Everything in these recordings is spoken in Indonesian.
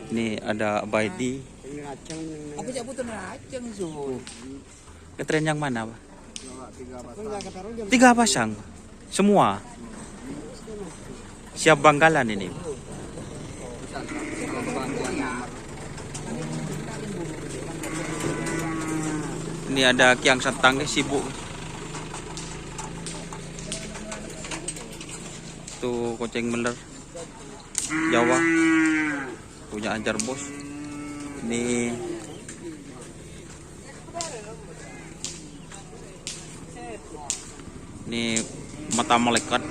Ini ada Baidi. Aku cabut racang su. Ketren yang mana, Pak? 3 pasang. Semua. Siap bangkalan ini. Ini ada Kiang Sentang sibuk. Tuh kucing meler Jawa punya Anjar Bos. Ini mata malaikat.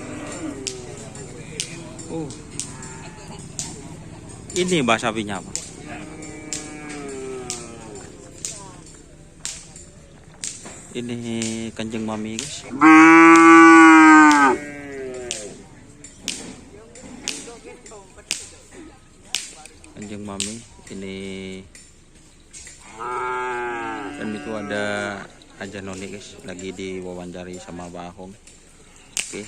Ini bahasa sapinya apa? Ini Kanjeng Mami, guys. Kanjeng Mami ini. Dan itu ada Aja Noni, guys, lagi diwawancari sama Pak Ahong. Oke.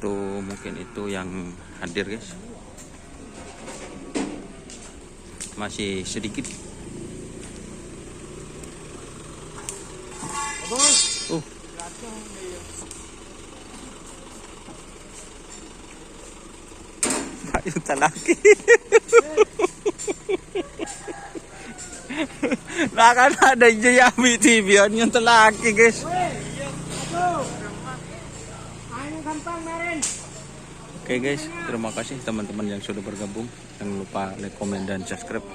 Tuh mungkin itu yang hadir, guys. Masih sedikit. Yung talaki. Nakakada Jayami TV yung talaki, guys. Oke, guys, terima kasih teman-teman yang sudah bergabung. Jangan lupa like, komen, dan subscribe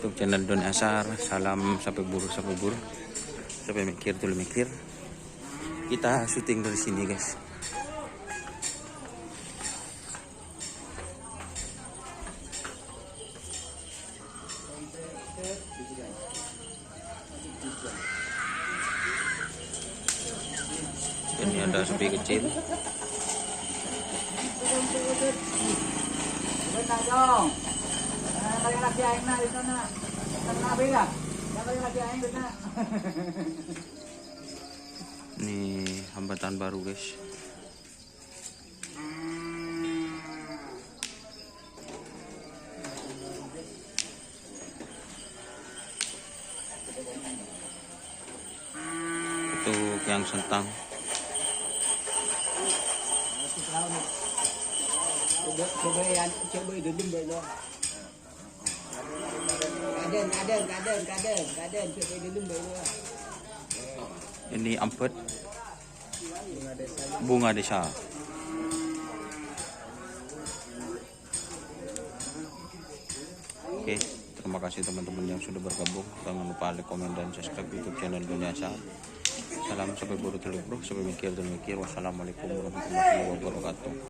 untuk channel Doni Asar. Salam sampai buru, sampai mikir dulu mikir. Kita syuting dari sini, guys. Ini ada sapi kecil. Ini hambatan baru, guys. Itu Kiang Sentang. Ini Ampet Bunga Desa. Oke, terima kasih teman-teman yang sudah bergabung. Jangan lupa like, komen, dan subscribe YouTube channel Doni Asar. Salam sampai buru teluk bro, sampai mikir dan mikir. Wassalamualaikum warahmatullahi wabarakatuh.